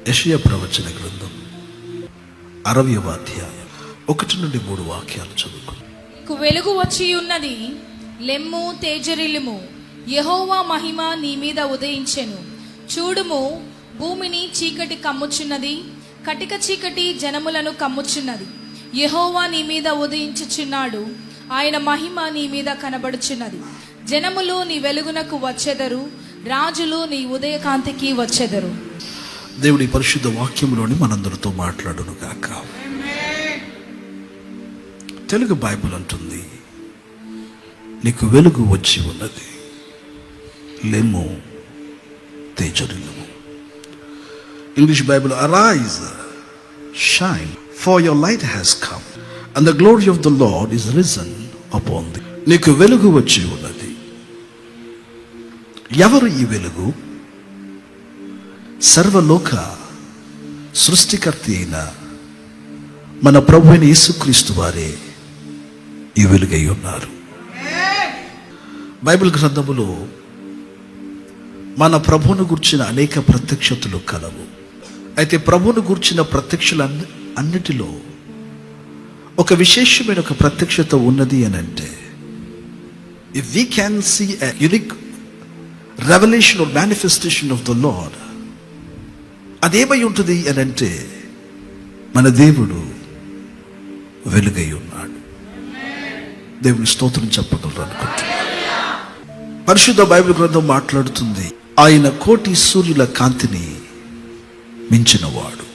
యెషయా ప్రవచన గ్రంథం 60వ అధ్యాయం 1 నుండి 3 వాక్యాలు చదువుకుందాం. నీకు వెలుగు వచ్చి ఉన్నది, లెమ్ము తేజరిల్లుము, యెహోవా మహిమ నీ మీద ఉదయించెను. చూడుము, భూమిని చీకటి కమ్ముచున్నది, కటిక చీకటి జనములను కమ్ముచున్నది. యెహోవా నీ మీద ఉదయించుచున్నాడు, ఆయన మహిమ నీ మీద కనబడుచున్నది. జనములు నీ వెలుగునకు వచ్చెదరు, రాజులు నీ ఉదయకాంతికి వచ్చెదరు. దేవుడి పరిశుద్ధ వాక్యంలోని మనందరితో మాట్లాడును గాక. తెలుగు బైబిల్ అంటుంది, నీకు వెలుగు వచ్చి ఉన్నది, లెమ్ము తేజరిల్లుము. English Bible, arise shine, for your light has come and the glory of the Lord is risen upon thee. నీకు వెలుగు వచ్చి ఉన్నది. ఎవరు ఈ వెలుగు? సర్వలోక సృష్టికర్త అయిన మన ప్రభు అయిన యేసుక్రీస్తు వారే ఈ వెలుగై ఉన్నారు. బైబిల్ గ్రంథములో మన ప్రభువును గుర్చిన అనేక ప్రత్యక్షతలు కలవు. అయితే ప్రభువును గుర్చిన ప్రత్యక్షలు అన్నిటిలో ఒక విశేషమైన ఒక ప్రత్యక్షత ఉన్నది అని అంటే, if we can see a unique revelation or manifestation of the Lord, అదేమై ఉంటుంది అని అంటే, మన దేవుడు వెలుగై ఉన్నాడు. దేవుని స్తోత్రం చెప్పగలరు అనుకుంటున్నాను. పరిశుద్ధ బైబిల్ గ్రంథం మాట్లాడుతుంది, ఆయన కోటి సూర్యుల కాంతిని మించినవాడు,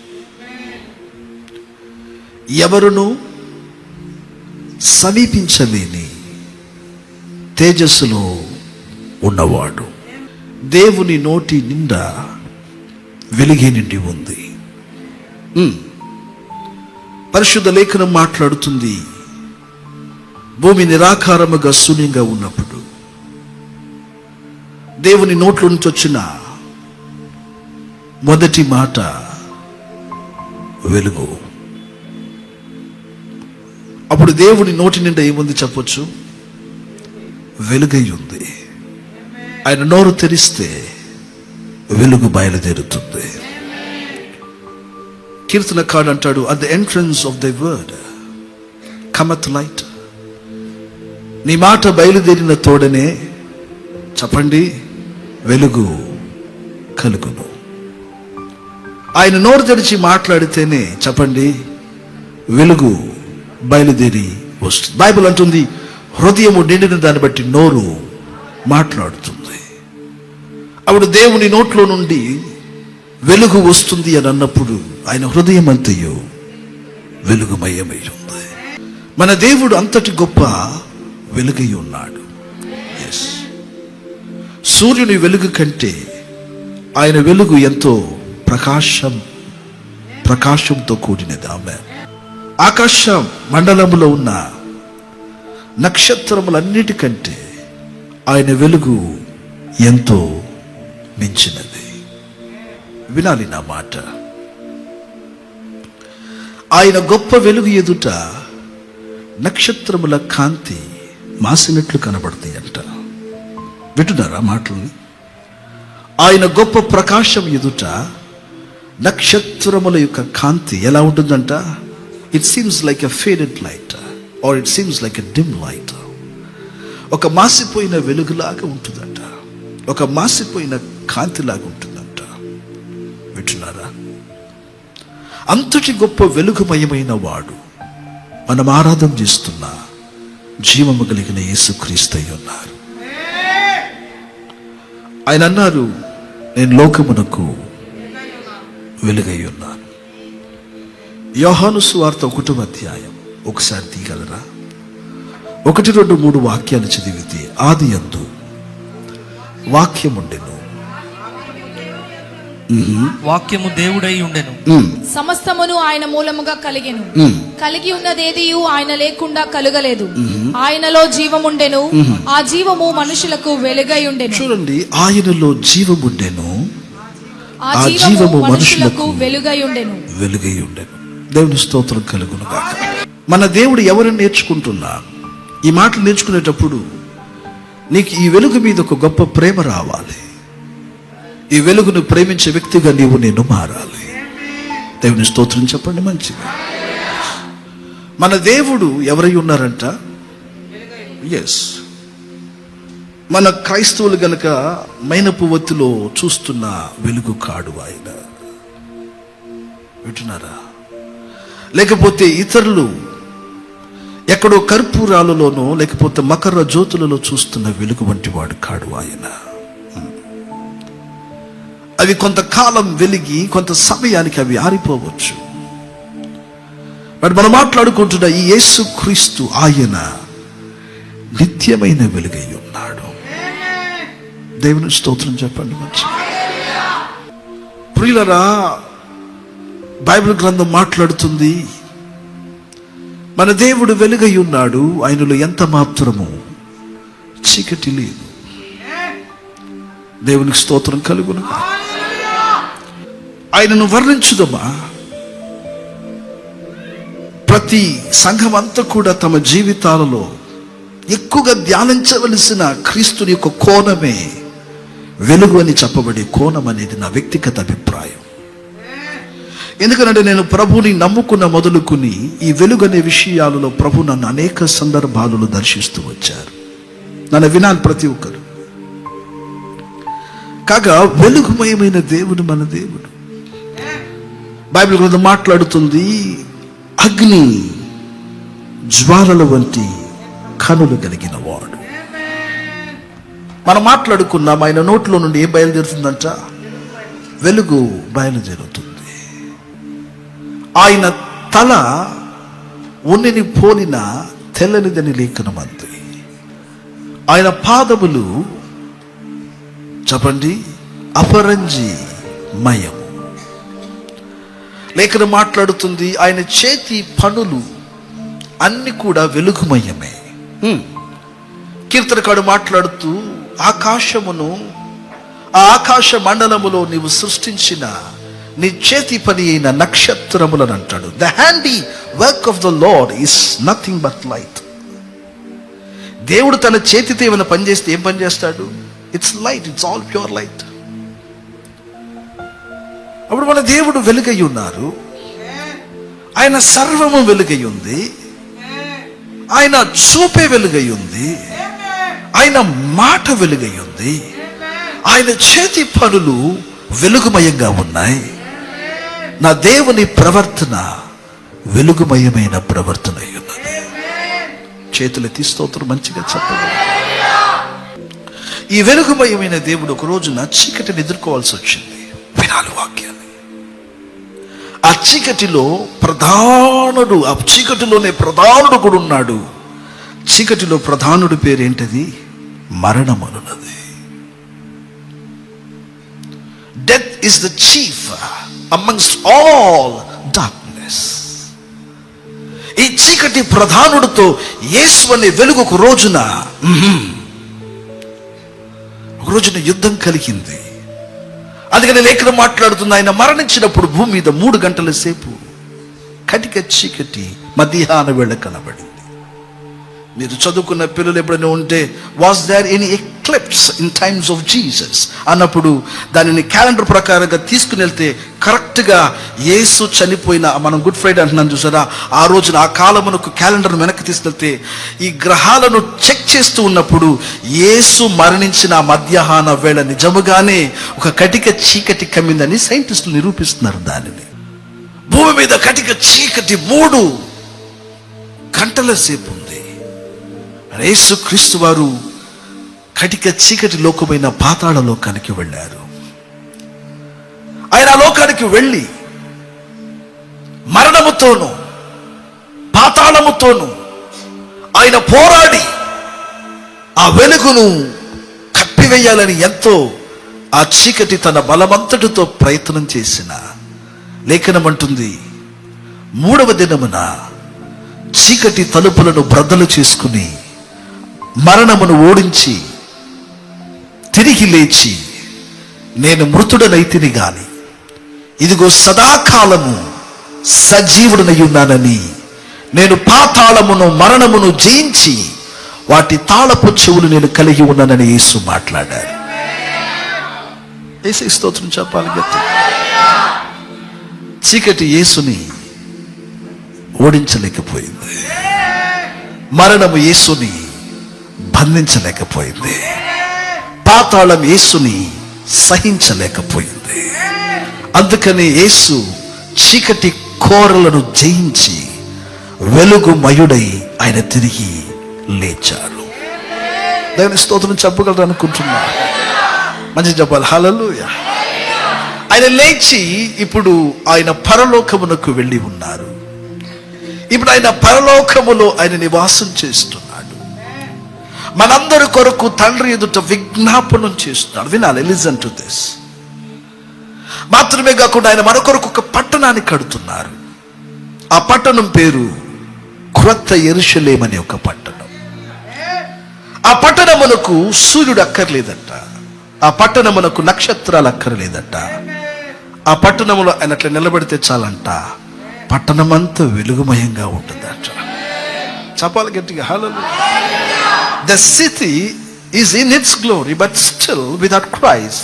ఎవరును సమీపించలేని తేజస్సులో ఉన్నవాడు. దేవుని నోటి నిండా వెలుగే నిండి ఉంది. పరిశుద్ధ లేఖనం మాట్లాడుతుంది, భూమి నిరాకారముగా శూన్యంగా ఉన్నప్పుడు దేవుని నోట్లో నుంచి వచ్చిన మొదటి మాట వెలుగు. అప్పుడు దేవుని నోటి నిండా ఏముంది చెప్పొచ్చు? వెలుగై ఉంది. ఆయన నోరు తెరిస్తే వెలుగు బయలుదేరుతుంది. కీర్తనకారుడు అంటాడు, at the entrance of the word cometh light. నీ మాట బయలుదేరిన తోడనే చెప్పండి వెలుగు కలుగును. ఆయన నోరు తెరిచి మాట్లాడితేనే చెప్పండి వెలుగు బయలుదేరి వస్తుంది. బైబిల్ అంటుంది, హృదయము నిండిన దాన్ని బట్టి నోరు మాట్లాడుతుంది. అప్పుడు దేవుని నోట్లో నుండి వెలుగు వస్తుంది అని అన్నప్పుడు ఆయన హృదయం అంతయు వెలుగుమయమై ఉంది. మన దేవుడు అంతటి గొప్ప వెలుగై ఉన్నాడు. ఎస్, సూర్యుని వెలుగు కంటే ఆయన వెలుగు ఎంతో ప్రకాశంతో కూడినది. ఆమె ఆకాశ మండలములో ఉన్న నక్షత్రములన్నిటికంటే ఆయన వెలుగు ఎంతో మించినది. వినాలి నా మాట. ఆయన గొప్ప వెలుగు ఎదుట నక్షత్రముల కాంతి మాసినట్లు కనబడతాయి అంట. వింటున్నారా మాటలు? ఆయన గొప్ప ప్రకాశం ఎదుట నక్షత్రముల యొక్క కాంతి ఎలా ఉంటుందంట? It seems like a faded light or it seems like a dim light. ఒక మాసిపోయిన వెలుగులాగా ఉంటుందంట, ఒక మాసిపోయిన కాంతిలాగా ఉంటుందంట. వింటున్నారా? అంతటి గొప్ప వెలుగుమయమైన వాడు మనం ఆరాధన చేస్తున్న జీవము కలిగిన యేసుక్రీస్తు అయి ఉన్నారు. ఆయన అన్నారు, నేను లోకమునకు వెలుగై ఉన్నాను. యోహాను సువార్త 1వ అధ్యాయం ఒకసారి తీయగలరా? 1, 2, 3 వాక్యాలు చదివితే, ఆది యందు వాక్యముండెను, వాక్యము దేవుడై ఉండెను, సమస్తమును ఆయన మూలముగా కలిగెను, కలిగి ఉన్నదేదియు ఆయన లేకుండా కలుగలేదు. ఆయనలో జీవముండెను, ఆ జీవము మనుషులకు వెలుగై ఉండెను. చూడండి, ఆయనలో జీవముండెను, ఆ జీవము మనుషులకు వెలుగై ఉండెను. దేవుని స్తోత్రం కలుగును గాక. మన దేవుడు ఎవరిని నేర్చుకుంటున్నా, ఈ మాటలు నేర్చుకునేటప్పుడు నీకు ఈ వెలుగు మీద ఒక గొప్ప ప్రేమ రావాలి. ఈ వెలుగును ప్రేమించే వ్యక్తిగా నీవు నేను మారాలి. దేవుని స్తోత్రం చెప్పండి మంచిగా. మన దేవుడు ఎవరై ఉన్నారంట? ఎస్, మన క్రైస్తవులు గనక మైనపు ఒత్తిలో చూస్తున్న వెలుగు కాడు ఆయన. వింటున్నారా? లేకపోతే ఇతరులు ఎక్కడో కర్పూరాలలోనో లేకపోతే మకర జ్యోతులలో చూస్తున్న వెలుగు వంటి వాడు కాడు ఆయన. అవి కొంతకాలం వెలిగి కొంత సమయానికి అవి ఆరిపోవచ్చు. మరి మనం మాట్లాడుకుంటున్న ఈ యేసు క్రీస్తు ఆయన నిత్యమైన వెలుగై ఉన్నాడు. దేవుని స్తోత్రం చెప్పండి మంచి. ప్రియులరా, బైబిల్ గ్రంథం మాట్లాడుతుంది, మన దేవుడు వెలుగై ఉన్నాడు, ఆయనలో ఎంత మాత్రము చీకటి లేదు. దేవునికి స్తోత్రం కలుగును. ఆయనను వర్ణించుదమా? ప్రతి సంఘం అంతా కూడా తమ జీవితాలలో ఎక్కువగా ధ్యానించవలసిన క్రీస్తుని యొక్క కోణమే వెలుగు అని చెప్పబడే కోణం అనేది నా వ్యక్తిగత అభిప్రాయం. ఎందుకంటే నేను ప్రభుని నమ్ముకున్న మొదలుకుని ఈ వెలుగు అనే విషయాలలో ప్రభు నన్ను అనేక సందర్భాలలో దర్శిస్తూ వచ్చారు. నన్ను వినాలి ప్రతి ఒక్కరు. కాగా వెలుగుమయమైన దేవుడు మన దేవుడు. బైబిల్ గ్రంథం మాట్లాడుతుంది, అగ్ని జ్వాలల వంటి కనులు కలిగిన వాడు. మనం మాట్లాడుకున్నాం, ఆయన నోట్లో నుండి ఏం బయలుదేరుతుందంట? వెలుగు బయలుదేరుతుంది. ఆయన తల ఉన్నిని పోలిన తెల్లనిదని లేఖనం అంది. ఆయన పాదములు చెప్పండి అపరంజి మయము. లేఖనం మాట్లాడుతుంది, ఆయన చేతి పనులు అన్ని కూడా వెలుగుమయమే. కీర్తనకాడు మాట్లాడుతూ, ఆకాశమును ఆ ఆకాశ మండలములో నీవు సృష్టించిన నీ చేతి పని అయిన నక్షత్రములను అంటాడు. The handiwork of the Lord is nothing but light. దేవుడు తన చేతితో ఏమైనా పని చేస్తే ఏం పని చేస్తాడు? It's light, it's all pure light. అప్పుడు మన దేవుడు వెలుగై ఉన్నారు. ఆయన సర్వము వెలుగై ఉంది. ఆయన చూపే వెలుగై ఉంది. ఆయన మాట వెలుగై ఉంది. ఆయన చేతి పనులు వెలుగుమయంగా ఉన్నాయి. నా దేవుని ప్రవర్తన వెలుగుమయమైన ప్రవర్తన అయి ఉన్నది. చేతులెత్తి స్తోత్రం మంచిగా చెప్పండి. ఈ వెలుగుమయమైన దేవుడు ఒక రోజున చీకటిని ఎదుర్కోవాల్సి వచ్చింది. వినాలి వాక్యాన్ని. ఆ చీకటిలో ప్రధానుడు, ఆ చీకటిలోనే ప్రధానుడు కూడా ఉన్నాడు. చీకటిలో ప్రధానుడి పేరేంటది? మరణమనున్నది. Death is the chief amongst all darkness. ఈ చీకటి ప్రధానుడితో యేసు అనే వెలుగు ఒక రోజున యుద్ధం కలిగింది. అందుకని లేఖనం మాట్లాడుతుంది, ఆయన మరణించినప్పుడు భూమి మీద 3 గంటల సేపు కటిక చీకటి మధ్యాహ్న వేళ కనబడింది. మీరు చదువుకున్న పిల్లలు ఎప్పుడైనా ఉంటే, was there any eclipse in times of Jesus అన్నప్పుడు దానిని క్యాలెండర్ ప్రకారంగా తీసుకుని వెళ్తే కరెక్ట్గా యేసు చనిపోయిన, మనం గుడ్ ఫ్రైడే అంటున్నాం చూసారా, ఆ రోజున ఆ కాలమునకు క్యాలెండర్ వెనక్కి తీసుకెళ్తే ఈ గ్రహాలను చెక్ చేస్తూ ఉన్నప్పుడు యేసు మరణించిన మధ్యాహ్న వేళ నిజముగానే ఒక కటిక చీకటి కమ్మిందని సైంటిస్టులు నిరూపిస్తున్నారు. దానిని భూమి మీద కటిక చీకటి 3 గంటల సేపు ఉంది. యేసు క్రీస్తు వారు కటిక చీకటి లోకమైన పాతాళ లోకానికి వెళ్ళారు. ఆయన లోకానికి వెళ్ళి మరణముతోను పాతాళముతోను ఆయన పోరాడి ఆ వెలుగును కప్పివేయాలని ఎంతో ఆ చీకటి తన బలమంతటితో ప్రయత్నం చేసిన లేఖనం అంటుంది, 3వ దినమున చీకటి తలుపులను బ్రద్దలు చేసుకుని మరణమును ఓడించి తిరిగి లేచి, నేను మృతుడనైతిని గాని ఇదిగో సదాకాలము సజీవుడనై ఉన్నానని, నేను పాతాళమును మరణమును జయించి వాటి తాళపు చెవులు నేను కలిగి ఉన్నానని యేసు మాట్లాడారు. యేసు స్తోత్రం చెప్పాలి. చీకటి యేసుని ఓడించలేకపోయింది. మరణము యేసుని బంధించలేకపోయింది. పాతాళం యేసుని సహించలేకపోయింది. అందుకని యేసు చీకటి కోరలను జయించి వెలుగుమయుడై ఆయన తిరిగి లేచారు. దేవుని స్తోత్రం చెప్పగలరు అనుకుంటున్నా. మంచి చెప్పాలి. హల్లెలూయా. ఆయన లేచి ఇప్పుడు ఆయన పరలోకమునకు వెళ్ళి ఉన్నారు. ఇప్పుడు ఆయన పరలోకములో ఆయన నివాసం చేస్తున్నాడు. మనందరి కొరకు తండ్రి ఎదుట విజ్ఞాపనం చేస్తున్నాడు. వినాలి, లిజన్ టు దిస్. మాత్రమే కాకుండా ఆయన మన కొరకు ఒక పట్టణాన్ని కడుతున్నారు. ఆ పట్టణం పేరు క్రొత్త యెరూషలేము అనే ఒక పట్టణం. ఆ పట్టణమునకు సూర్యుడు అక్కర్లేదట. ఆ పట్టణమునకు నక్షత్రాలు అక్కర్లేదట. ఆ పట్టణంలో ఆయన అట్లా నిలబడితే చాలంట పట్టణమంతా వెలుగుమయంగా ఉంటుందట. చెప్పాలి గట్టిగా. హల్లెలూయా. The city is in its glory, but still without Christ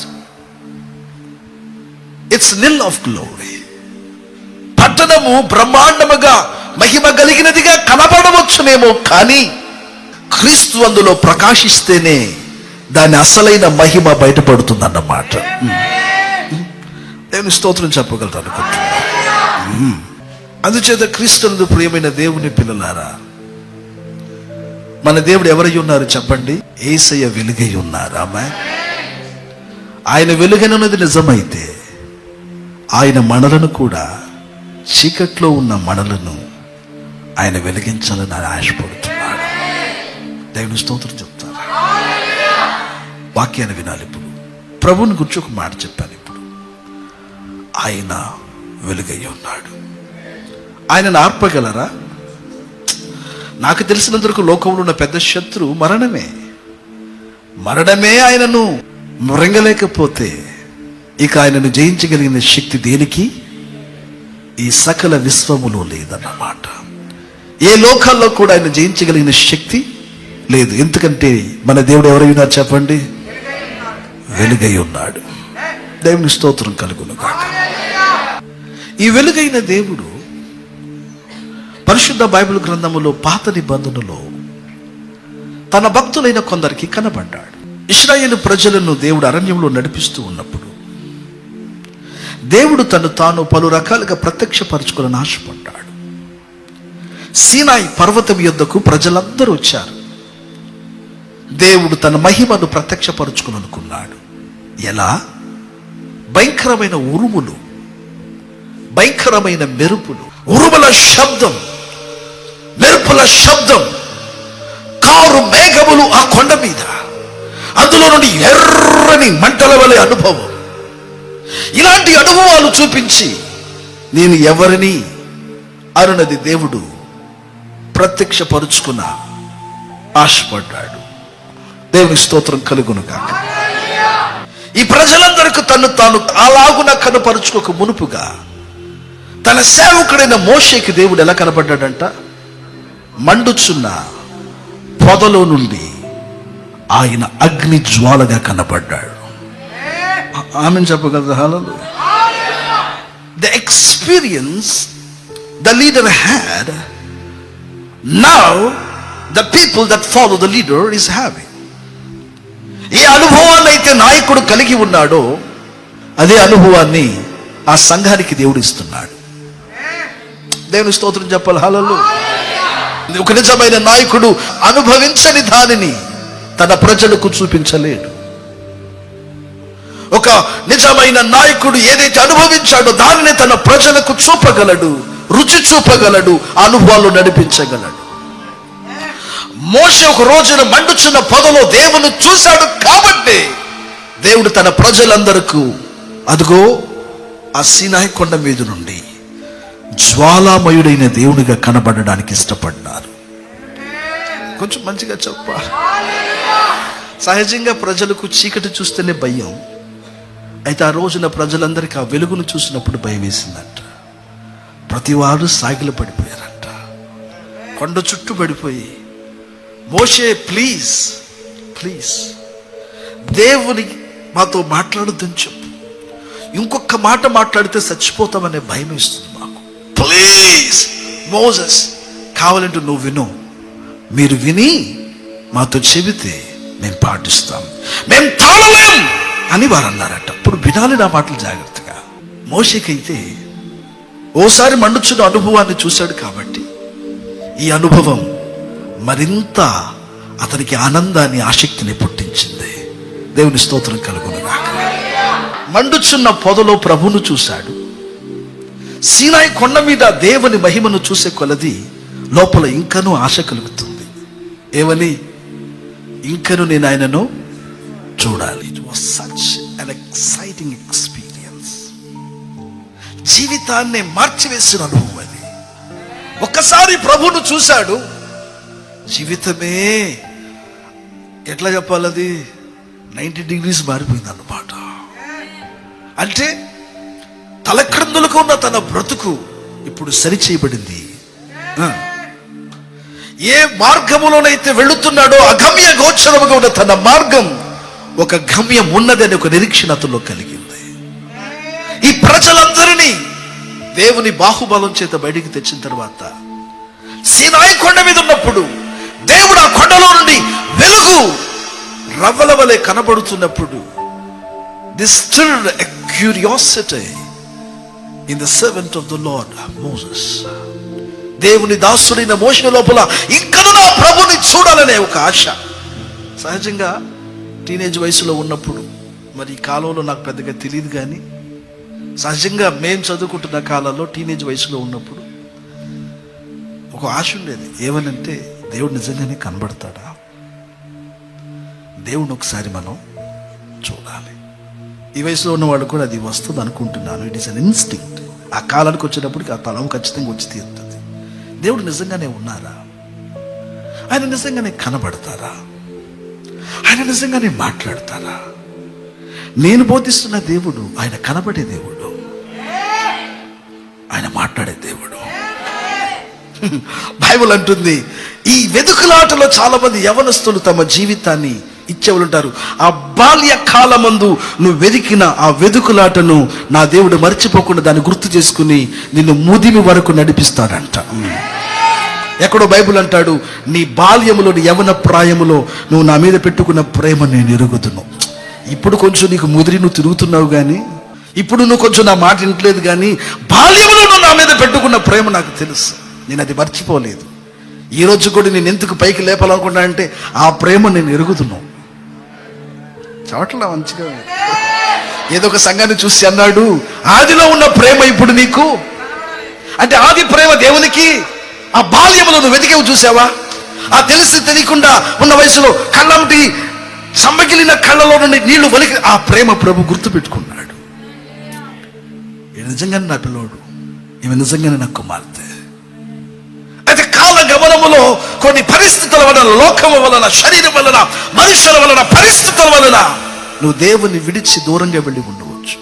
it's nil of glory. పట్టణము బ్రహ్మాండముగా మహిమ కలిగినదిగా కనబడవచ్చునేమో, కానీ క్రీస్తు అందులో ప్రకాశిస్తేనే దాని అసలైన మహిమ బయటపడుతుందన్నమాట. దేవుని స్తోత్రం చెప్పగలరు అనుకుంటున్నా. అందుచేత క్రీస్తునందు ప్రియమైన దేవుని పిల్లలారా, మన దేవుడు ఎవరై ఉన్నారు చెప్పండి? యేసయ్య వెలుగై ఉన్నారు. ఆమేన్. ఆయన వెలుగైనది నిజమైతే ఆయన మనలను కూడా, చీకట్లో ఉన్న మనలను ఆయన వెలిగించాలని ఆయన ఆశపడుతున్నాడు. దేవుని స్తోత్రం చెప్తారు. వాక్యాన్ని వినాలి. ఇప్పుడు ప్రభువుని గురించి ఒక మాట చెప్పాను. ఇప్పుడు ఆయన వెలుగై ఉన్నాడు. ఆయనను ఆర్పగలరా? నాకు తెలిసినందుకు లోకంలో ఉన్న పెద్ద శత్రువు మరణమే. మరణమే ఆయనను మృంగలేకపోతే ఇక ఆయనను జయించగలిగిన శక్తి దేనికి ఈ సకల విశ్వములో లేదన్నమాట. ఏ లోకాల్లో కూడా ఆయన జయించగలిగిన శక్తి లేదు. ఎందుకంటే మన దేవుడు ఎవరై ఉన్నారు చెప్పండి? వెలుగై ఉన్నాడు. దేవుని స్తోత్రం కలుగును గాక. ఈ వెలుగైన దేవుడు పరిశుద్ధ బైబిల్ గ్రంథములో పాత నిబంధనలో తన భక్తులైన కొందరికి కనబడ్డాడు. ఇశ్రాయేలు ప్రజలను దేవుడు అరణ్యంలో నడిపిస్తూ ఉన్నప్పుడు దేవుడు తను తాను పలు రకాలుగా ప్రత్యక్షపరచుకోవాలని ఆశపడ్డాడు. సీనాయి పర్వతం యొద్దకు ప్రజలందరూ వచ్చారు. దేవుడు తన మహిమను ప్రత్యక్షపరచుకోవాలనుకున్నాడు. ఎలా? భయంకరమైన ఉరుములు, భయంకరమైన మెరుపులు, ఉరుముల శబ్దం, మెరుపుల శబ్దం, కారు మేఘములు ఆ కొండ మీద, అందులో నుండి ఎర్రని మంటల వలె అనుభవం. ఇలాంటి అనుభవాలు చూపించి నేను ఎవరిని అరుణది దేవుడు ప్రత్యక్షపరుచుకున్న ఆశపడ్డాడు. దేవుని స్తోత్రం కలుగును గాక. ఈ ప్రజలందరికీ తను తాను అలాగున కనపరుచుకోక మునుపుగా తన సేవకుడైన మోషేకి దేవుడు ఎలా కనబడ్డాడంట? మండుచున్న పొదలో నుండి ఆయన అగ్ని జ్వాలగా కనబడ్డాడు. ఆమెను చెప్పగలరు? హల్లెలూయా. The experience the leader had, now the people that follow the leader is having. ఏ అనుభవాన్ని అయితే నాయకుడు కలిగి ఉన్నాడో అదే అనుభవాన్ని ఆ సంఘానికి దేవుడు ఇస్తున్నాడు. దేవుని స్తోత్రం చెప్పాలి. హల్లెలూయా. ఒక నిజమైన నాయకుడు అనుభవించని దానిని తన ప్రజలకు చూపించలేడు. ఒక నిజమైన నాయకుడు ఏదైతే అనుభవించాడో దానిని తన ప్రజలకు చూపగలడు, రుచి చూపగలడు, అనుభవాలు నడిపించగలడు. మోషే ఒక రోజున మండుచున్న పొదలో దేవుని చూశాడు కాబట్టి దేవుడు తన ప్రజలందరకు అదిగో ఆ సీనాయి కొండ మీద నుండి జ్వాలామయుడైన దేవునిగా కనబడడానికి ఇష్టపడ్డారు. కొంచెం మంచిగా చెప్పాలి. సహజంగా ప్రజలకు చీకటి చూస్తేనే భయం. అయితే ఆ రోజున ప్రజలందరికీ ఆ వెలుగును చూసినప్పుడు భయం వేసిందంట. ప్రతివారు సాగిల పడిపోయారంట. కొండ చుట్టూ పడిపోయి మోషే ప్లీజ్ ప్లీజ్ దేవుని మాతో మాట్లాడొద్దని చెప్పు, ఇంకొక మాట మాట్లాడితే చచ్చిపోతామనే భయం ఇస్తుంది మాకు. ప్లీజ్ మోసెస్, కావాలంటే నువ్వు విను, మీరు విని మాతో చెబితే మేము పాటిస్తాం, మేము తాళలేం అని వారు అన్నారట. ఇప్పుడు వినాలి నా మాటలు జాగ్రత్తగా. మోషేకైతే ఓసారి మండుచున్న అనుభవాన్ని చూశాడు కాబట్టి ఈ అనుభవం మరింత అతనికి ఆనందాన్ని, ఆసక్తిని పుట్టించింది. దేవుని స్తోత్రం కలుగునుగాక. మండుచున్న పొదలో ప్రభువును చూశాడు. సీనాయి కొండ మీద దేవుని మహిమను చూసే కొలది లోపల ఇంకనూ ఆశ కలుగుతుంది. ఏమని? ఇంకను నేను ఆయనను చూడాలి. It was such an exciting experience. జీవితాన్ని మార్చివేసిన అనుభవం అది. ఒక్కసారి ప్రభువును చూశాడు, జీవితమే ఎట్లా చెప్పాలది 90 degrees మారిపోయింది అన్నమాట. అంటే తలక్రిందులకు ఉన్న తన బ్రతుకు ఇప్పుడు సరిచేయబడింది. ఏ మార్గములోనైతే వెళుతున్నాడో అగమ్య గోచరముగా ఉన్న తన మార్గం ఒక గమ్యం ఉన్నదని ఒక నిరీక్షణ అతనిలో కలిగింది. ఈ ప్రజలందరినీ దేవుని బాహుబలం చేత బయటికి తెచ్చిన తర్వాత సీనాయి కొండ మీద ఉన్నప్పుడు దేవుడు ఆ కొండలో నుండి వెలుగు రవ్వల వలె కనబడుతున్నప్పుడు this stirred a curiosity in the servant of the Lord, Moses. దేవుని దాసుడైన మోషే లోపల ఇంకను నా ప్రభుని చూడాలనే ఒక ఆశ. సహజంగా టీనేజ్ వయసులో ఉన్నప్పుడు, మరి ఈ కాలంలో నాకు పెద్దగా తెలియదు కానీ సహజంగా మేము చదువుకుంటున్న కాలంలో టీనేజ్ వయసులో ఉన్నప్పుడు ఒక ఆశ ఉండేది. ఏమనంటే దేవుడు నిజంగానే కనబడతాడా, దేవుని ఒకసారి మనం చూడాలి. ఈ వయసులో ఉన్నవాళ్ళు కూడా అది వస్తుంది అనుకుంటున్నాను. It is an instinct. ఆ కాలానికి వచ్చేటప్పటికి ఆ తలం ఖచ్చితంగా వచ్చి తీరుతుంది. దేవుడు నిజంగానే ఉన్నారా, ఆయన నిజంగానే కనబడతారా, ఆయన నిజంగానే మాట్లాడతారా? నేను బోధిస్తున్న దేవుడు ఆయన కనబడే దేవుడు, ఆయన మాట్లాడే దేవుడు. బైబిల్ అంటుంది, ఈ వెదుకులాటలో చాలా మంది యవనస్తులు తమ జీవితాన్ని ఇచ్చేవాళ్ళు ఉంటారు. ఆ బాల్య కాలమందు నువ్వు వెదికిన ఆ వెదుకులాటను నా దేవుడు మర్చిపోకుండా దాన్ని గుర్తు చేసుకుని నిన్ను ముదిమి వరకు నడిపిస్తాడంట. ఎక్కడో బైబిల్ అంటాడు, నీ బాల్యములో, యవన ప్రాయములో నువ్వు నా మీద పెట్టుకున్న ప్రేమ నేను ఎరుగుదును. ఇప్పుడు కొంచెం నీకు ముదిరి నువ్వు తిరుగుతున్నావు కానీ, ఇప్పుడు నువ్వు కొంచెం నా మాట వింటలేదు కానీ, బాల్యములో నువ్వు నా మీద పెట్టుకున్న ప్రేమ నాకు తెలుసు, నేను అది మర్చిపోలేదు. ఈ రోజు కూడా నేను ఎందుకు పైకి లేపాలనుకున్నా అంటే ఆ ప్రేమ నేను ఎరుగుతున్నాను. చవట్లా మంచిగా ఏదో ఒక సంఘాన్ని చూసి అన్నాడు, ఆదిలో ఉన్న ప్రేమ ఇప్పుడు నీకు అంటే ఆది ప్రేమ దేవునికి ఆ బాల్యంలో నువ్వు వెతికేవు చూసావా? ఆ తెలిసి తెలియకుండా ఉన్న వయసులో కళ్ళంటి సమ్మగిలిన కళ్ళలో నుండి నీళ్లు వలికి ఆ ప్రేమ ప్రభు గుర్తు పెట్టుకున్నాడు. ఈయన నిజంగానే నా పిల్లోడు, ఈమె నిజంగానే నా కుమార్తె. అయితే కాల గమనములో కొన్ని పరిస్థితుల వలన, లోకము వలన, శరీరం వలన, మనుషుల వలన, పరిస్థితుల వలన నువ్వు దేవుని విడిచి దూరంగా వెళ్ళి ఉండవచ్చు.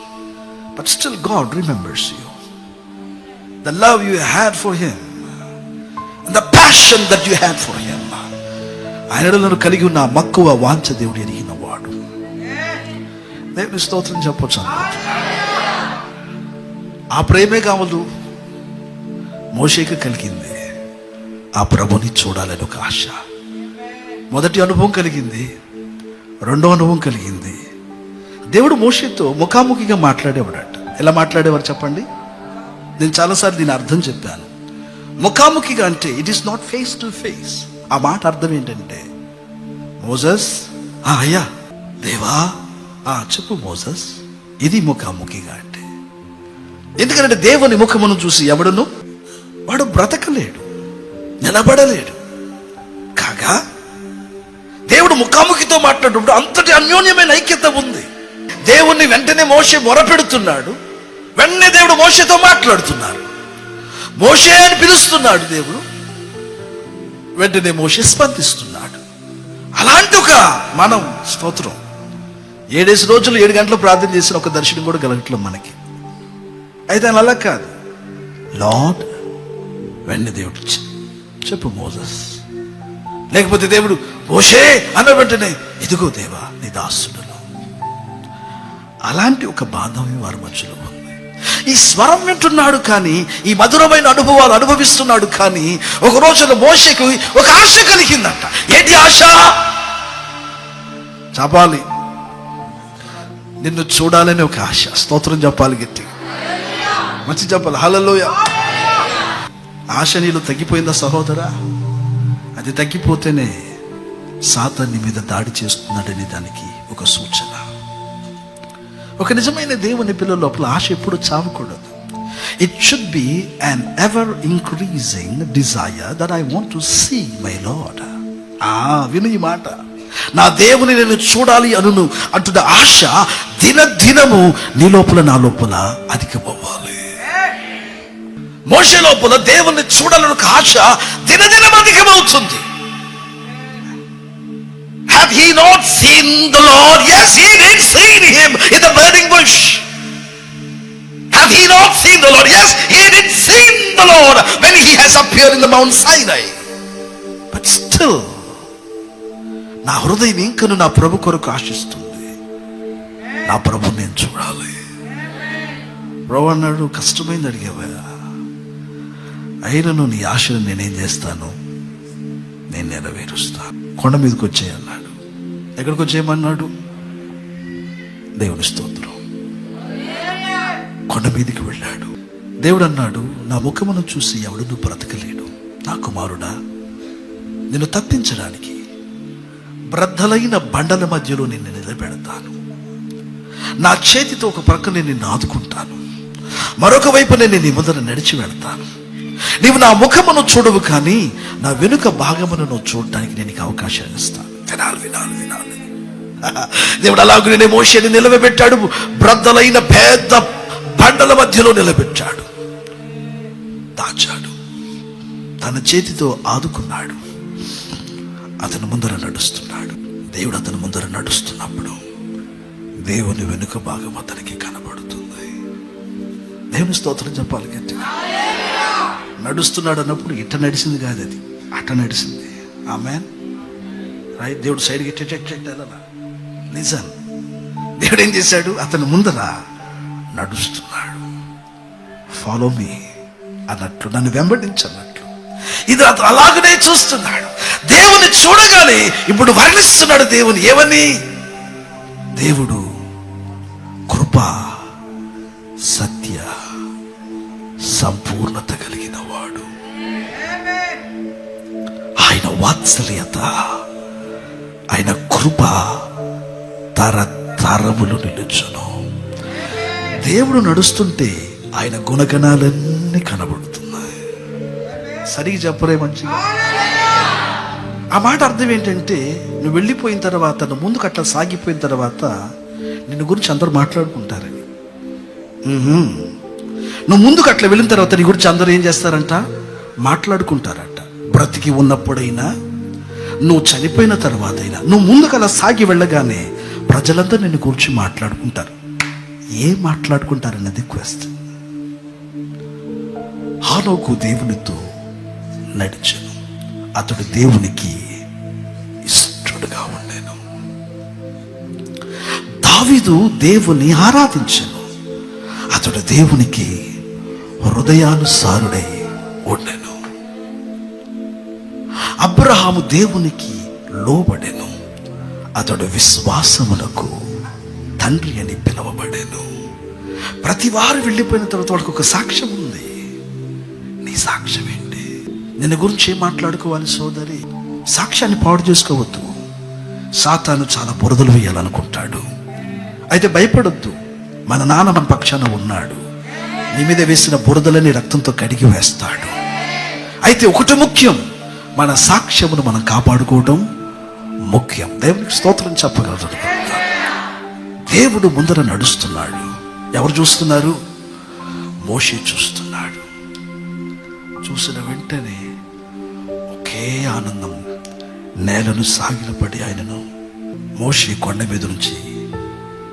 But still God remembers you. The love you had for him, the passion that you had for him. ఆయనను కలిగి ఉన్న మక్కువ వాంఛ దేవుడు ఎరిగిన వాడు. దేవుని స్తోత్రం చెప్పొచ్చు. ఆ ప్రేమే కావదు మోషేకి కలిగింది, ఆ ప్రభుని చూడాలని ఒక ఆశ. మొదటి అనుభవం కలిగింది, రెండో అనుభవం కలిగింది. దేవుడు మోషేతో ముఖాముఖిగా మాట్లాడేవాడట. ఎలా మాట్లాడేవారు చెప్పండి? నేను చాలాసార్లు దీని అర్థం చెప్పాను. ముఖాముఖిగా అంటే it is not face to face. ఆ మాట అర్థం ఏంటంటే, మోసెస్ అయ్యా, దేవా చెప్పు మోసెస్, ఇది ముఖాముఖిగా అంటే. ఎందుకంటే దేవుని ముఖమును చూసి ఎవడును వాడు బ్రతకలేడు, నిలబడలేడు. కాగా దేవుడు ముఖాముఖితో మాట్లాడుతూ అంతటి అన్యోన్యమైన ఐక్యత ఉంది. దేవుణ్ణి వెంటనే మోషే మొరపెడుతున్నాడు, వెంటనే దేవుడు మోషేతో మాట్లాడుతున్నాడు. మోషే అని పిలుస్తున్నాడు దేవుడు, వెంటనే మోషే స్పందిస్తున్నాడు. అలాంటి ఒక మనం స్తోత్రం 7 రోజులు 7 గంటలు ప్రార్థన చేసిన ఒక దర్శనం కూడా కలగట్లేదు మనకి. అయితే అలా కాదు. లార్డ్, వెంటనే దేవుడు చెప్పు మోసెస్. లేకపోతే దేవుడు మోషే అన్న వెంటనే ఇదిగో దేవా నీ దాసుడును. అలాంటి ఒక బాంధవ్యం వారి మధ్యలో ఉంది. ఈ స్వరం వింటున్నాడు కానీ, ఈ మధురమైన అనుభవాలు అనుభవిస్తున్నాడు కానీ, ఒక రోజున మోషేకు ఒక ఆశ కలిగిందంట. ఏంటి ఆశ? చెప్పాలి, నిన్ను చూడాలని ఒక ఆశ. స్తోత్రం చెప్పాలి గట్టిగా, మంచి చెప్పాలి. హల్లెలూయా. ఆశ నీలో తగ్గిపోయిందా సహోదరా? అది తగ్గిపోతేనే సాతాను నీ మీద దాడి చేస్తున్నాడని దానికి ఒక సూచన. ఒక నిజమైన దేవుని పిల్లల లోపల ఆశ ఎప్పుడు చావకూడదు. It should be an ever increasing desire that I want to see my Lord. విను ఈ మాట, నా దేవుని నేను చూడాలి అనును అంటున్న ఆశ దినదినము నీ లోపల నా లోపల అధికమవ్వాలి. మోషే లోపల దేవుణ్ణి చూడాలని ఒక ఆశ దినదినం అధికమవుతుంది. Have he not seen the Lord? Yes, he did see him in the burning bush. Have he not seen the Lord? Yes, he did see the Lord when he has appeared in the Mount Sinai. But still, నా హృదయం ఇంకను నా ప్రభు కొరకు ఆశిస్తుంది. నా ప్రభు నేను చూడాలి. ప్రభు అన్నాడు, కష్టమైంది అడిగావా, అయినను నీ ఆశను నేనేం చేస్తాను, నేను నెరవేరుస్తాను. కొండ మీదకి వచ్చేయన్నాడు. ఎక్కడికి వచ్చేయమన్నాడు? దేవుని స్తోత్రం. కొండ మీదకి వెళ్ళాడు. దేవుడు అన్నాడు, నా ముఖమును చూసి ఎవడు బ్రతకలేడు. నా కుమారుడా, నిన్ను తప్పించడానికి బ్రద్దలైన బండల మధ్యలో నిన్ను నిలబెడతాను. నా చేతితో ఒక ప్రక్కనే నిన్ను ఆదుకుంటాను, మరొక వైపు నేను నీ ముందర నడిచి వెళ్తాను. నీవు నా ముఖమును చూడవు కానీ నా వెనుక భాగమును నువ్వు చూడటానికి నేను నీకు అవకాశాన్ని ఇస్తాను. వినాలి వినాలి వినాలి. దేవుడు అలాగనే మోషేని నిలవబెట్టాడు. బ్రద్దలైన పెద్ద బండల మధ్యలో నిలబెట్టాడు, దాచాడు, తన చేతితో ఆదుకున్నాడు. అతను ముందర నడుస్తున్నాడు. దేవుడు అతను ముందర నడుస్తున్నప్పుడు దేవుని వెనుక భాగం అతనికి కనబడుతుంది. దేవుని స్తోత్రం చెప్పాలి గట్టిగా. నడుస్తున్నాడు అన్నప్పుడు ఇట్ట నడిచింది కాదు, అది అట్ట నడిచింది. ఆమేన్. రైట్. దేవుడు సైడ్కి ఎట్టెట్టెట్టెలా నిజం. దేవుడు ఏం చేశాడు? అతను ముందర నడుస్తున్నాడు. ఫాలో మీ అన్నట్లు, నన్ను వెంబడించన్నట్లు. ఇది అలాగనే చూస్తున్నాడు. దేవుని చూడగానే ఇప్పుడు వర్ణిస్తున్నాడు దేవుని. ఏమని? దేవుడు కృప, సత్య, సంపూర్ణత కలిగిన వాడు. ఆయన వాత్సల్యత, ఆయన కృప తరతరములు నిలుచును. దేవుడు నడుస్తుంటే ఆయన గుణగణాలన్నీ కనబడుతున్నాయి. సరిగ్గా చెప్పరే మంచిగా. ఆ మాట అర్థం ఏంటంటే, నువ్వు వెళ్ళిపోయిన తర్వాత, నువ్వు ముందుకు అట్లా సాగిపోయిన తర్వాత నిన్ను గురించి అందరూ మాట్లాడుకుంటారని. నువ్వు ముందుకు అట్లా వెళ్ళిన తర్వాత నీ గురించి అందరూ ఏం చేస్తారంట? మాట్లాడుకుంటారట. బ్రతికి ఉన్నప్పుడైనా, నువ్వు చనిపోయిన తర్వాత అయినా, నువ్వు ముందుకు అలా సాగి వెళ్ళగానే ప్రజలందరూ నిన్ను గురించి మాట్లాడుకుంటారు. ఏం మాట్లాడుకుంటారన్నది క్వశ్చన్. హనోకు దేవునితో నడిచెను, అతడు దేవునికి ఇష్టడుగా ఉండెను. దావీదు దేవుని ఆరాధించెను, అతడు దేవునికి హృదయానుసారుడై ఉండెను. అబ్రహాము దేవునికి లోబడెను, అతడు విశ్వాసమునకు తండ్రి అని పిలువబడెను. ప్రతి వారు వెళ్ళిపోయిన తర్వాత వాడికి ఒక సాక్ష్యం ఉంది. నీ సాక్ష్యం ఏంటి? నిన్ను గురించి ఏం మాట్లాడుకోవాలి సోదరి? సాక్ష్యాన్ని పాడు చేసుకోవద్దు. సాతాను చాలా బురదలు వేయాలనుకుంటాడు. అయితే భయపడొద్దు, మన నాన్న మన పక్షాన ఉన్నాడు. నీ మీద వేసిన బురదలని రక్తంతో కడిగి వేస్తాడు. అయితే ఒకటి ముఖ్యం, మన సాక్ష్యమును మనం కాపాడుకోవడం ముఖ్యం. దేవునికి స్తోత్రం చెప్పగలరు. దేవుడు ముందర నడుస్తున్నాడు. ఎవరు చూస్తున్నారు? మోషే చూస్తున్నాడు. చూసిన వెంటనే ఒకే ఆనందం నేలను సాగిలపడి ఆయనను మోషే కొండ మీద నుంచి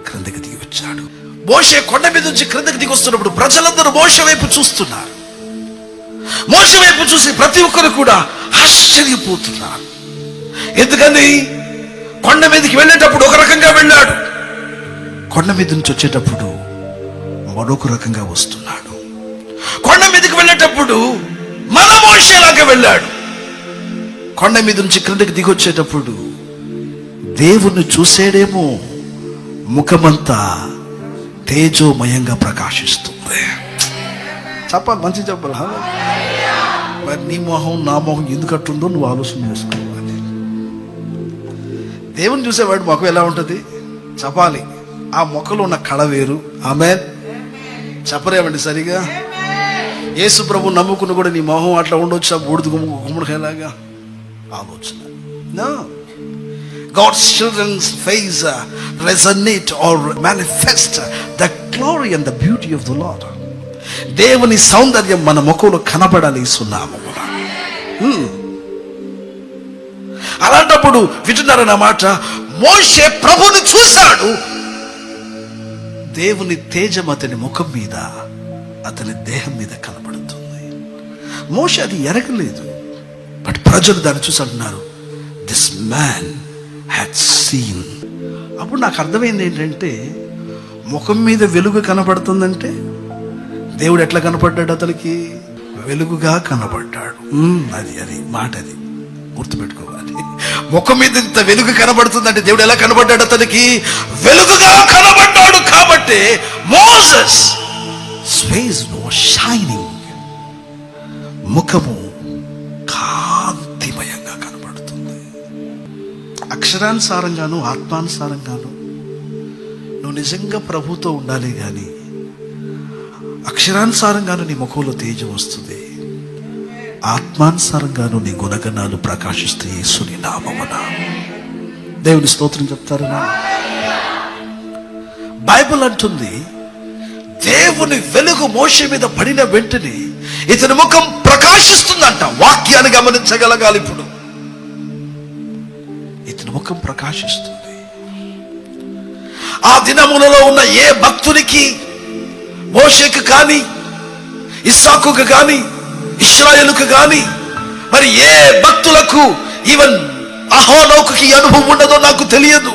క్రిందకి దిగి వచ్చాడు. మోషే కొండ మీద నుంచి క్రిందకి దిగి వస్తున్నప్పుడు ప్రజలందరూ మోషే వైపు చూస్తున్నారు. మోషే వైపు చూసి ప్రతి ఒక్కరు కూడా ఆశ్చర్యపోతున్నారు. ఎందుకని? కొండ మీదకి వెళ్ళేటప్పుడు ఒక రకంగా వెళ్ళాడు, కొండ మీద నుంచి వచ్చేటప్పుడు మరొక రకంగా వస్తున్నాడు. కొండ మీదకి వెళ్ళేటప్పుడు మన మోషేలాగా వెళ్ళాడు. కొండ మీద నుంచి క్రిందకి దిగొచ్చేటప్పుడు దేవుణ్ణి చూసేడేమో, ముఖమంతా తేజోమయంగా ప్రకాశిస్తుంది. చెప్పాలి, మంచి చెప్పాలి. మరి నీ మొహం నా మొహం ఎందుకట్టుందో నువ్వు ఆలోచన చేసుకోవాలి. దేవుని చూసేవాడు మొఖం ఎలా ఉంటుంది చెప్పాలి. ఆ మొక్కలో ఉన్న కళ వేరు. ఆమేన్. చెప్పరేమండి సరిగా? యేసు ప్రభు నమ్ముకుని కూడా నీ మొహం అట్లా ఉండొచ్చు, ఆ బూడిద గుమ్మడికాయలాగా ఆలోచన. No. God's children's face resonate or manifest the glory and the beauty of the Lord. దేవుని సౌందర్యం మన ముఖంలో కనబడాలి సున్నాము. అలాంటప్పుడు వింటున్నారన్న మాట, మోషే ప్రభుని చూశాడు. దేవుని తేజం అతని ముఖం మీద, అతని దేహం మీద కనబడుతుంది. మోషే అది ఎరగలేదు, బట్ ప్రజలు దాన్ని చూసి అంటున్నారు, దిస్ మ్యాన్ హ్యాడ్ సీన్. అప్పుడు నాకు అర్థమైంది ఏంటంటే, ముఖం మీద వెలుగు కనబడుతుందంటే దేవుడు ఎట్లా కనపడ్డాడు? అతనికి వెలుగుగా కనబడ్డాడు. అది మాట, అది గుర్తుపెట్టుకోవాలి. ముఖం మీద ఇంత వెలుగు కనబడుతుందంటే దేవుడు ఎలా కనబడ్డాడు? అతనికి వెలుగుగా కనబడ్డాడు. కాబట్టి మోసెస్ ఫేస్ వాస్ షైనింగ్, ముఖము కాంతిమయంగా కనబడుతుంది. అక్షరానుసారంగాను ఆత్మానుసారంగాను నువ్వు నిజంగా ప్రభుతో ఉండాలి. కానీ అక్షరానుసారంగాను నీ ముఖంలో తేజం వస్తుంది, ఆత్మానుసారంగాను నీ గుణగణాలు ప్రకాశిస్తే యేసుని నామమున. దేవుని స్తోత్రం చెప్తారనా? బైబిల్ అంటుంది, దేవుని వెలుగు మోషే మీద పడిన వెంటనే ఇతని ముఖం ప్రకాశిస్తుందంట. వాక్యాన్ని గమనించగలగాలి. ఇప్పుడు ఇతని ముఖం ప్రకాశిస్తుంది. ఆ దినములలో ఉన్న ఏ భక్తునికి, మోషేకు కానీ, ఇస్సాకుకు కానీ, ఇశ్రాయేలుకు కానీ, మరి ఏ భక్తులకు, ఈవెన్ అహరోనుకు ఈ అనుభవం ఉన్నదో నాకు తెలియదు.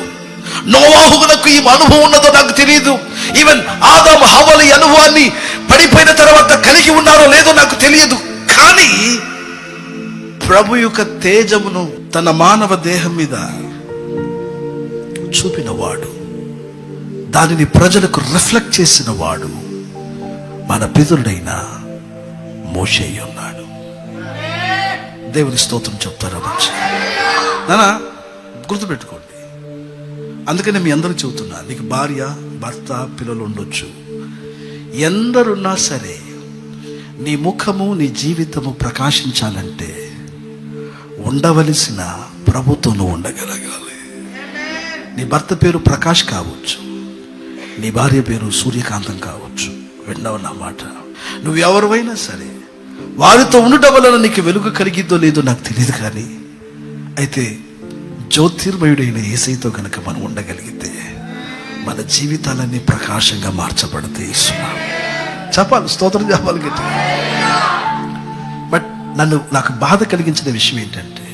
నోవాహుకు ఈ అనుభవం ఉన్నదో నాకు తెలియదు. ఈవెన్ ఆదాము హవ్వల ఈ అనుభవాన్ని పడిపోయిన తర్వాత కలిగి ఉన్నారో లేదో నాకు తెలియదు. కానీ ప్రభు యొక్క తేజమును తన మానవ దేహం మీద చూపినవాడు, దానిని ప్రజలకు రిఫ్లెక్ట్ చేసిన వాడు మన పితరుడైన మోషే ఉన్నాడు. దేవుని స్తోత్రం చెప్తారా? మంచి నానా గుర్తుపెట్టుకోండి. అందుకనే మీ అందరూ చెబుతున్నా, నీకు భార్య, భర్త, పిల్లలు ఉండొచ్చు. ఎందరున్నా సరే నీ ముఖము, నీ జీవితము ప్రకాశించాలంటే ఉండవలసిన ప్రభుతో నువ్వు ఉండగలగాలి. నీ భర్త పేరు ప్రకాష్ కావచ్చు, నీ భార్య పేరు సూర్యకాంతం కావచ్చు. విన్నావు నా మాట? నువ్వు ఎవరివైనా సరే వారితో ఉండటం వలన నీకు వెలుగు కలిగిద్దో లేదో నాకు తెలియదు. కానీ అయితే జ్యోతిర్మయుడైన యేసయ్యతో కనుక మనం ఉండగలిగితే మన జీవితాలన్నీ ప్రకాశంగా మార్చబడతాయి. చెప్పాలి, స్తోత్రం చెప్పాలి గట్టిగా. బట్ నాకు బాధ కలిగించిన విషయం ఏంటంటే,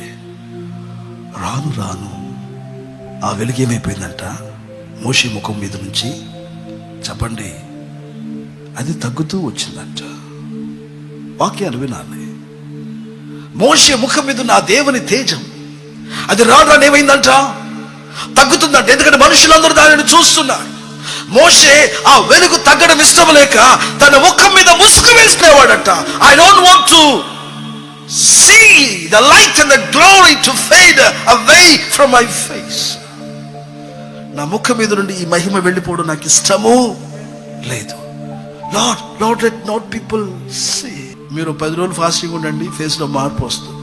రాను రాను ఆ వెలుగు ఏమైపోయిందంట మోషే ముఖం మీద నుంచి, చెప్పండి, అది తగ్గుతూ వచ్చిందంట. వాక్యాలు వినాలి. మోషే ముఖం మీద ఉన్న ఆ దేవుని తేజం అది రాను రాను ఏమైందంట, తగ్గుతుందంట. ఎందుకంటే మనుషులందరూ దానిని చూస్తున్నారు. మోషే ఆ వెలుగు తగ్గడం ఇష్టం లేక తన ముఖం మీద ముసుగు వేసుకునేవాడట. I don't want to see the light and the glory to fade away from my face. నా ముఖం మీద నుండి ఈ మహిమ వెళ్ళిపోవడం నాకు ఇష్టము లేదు. Lord let not people see. మీరు 10 రోజులు ఫాస్టింగ్ ఉండండి, ఫేస్ లో మార్పు వస్తుంది.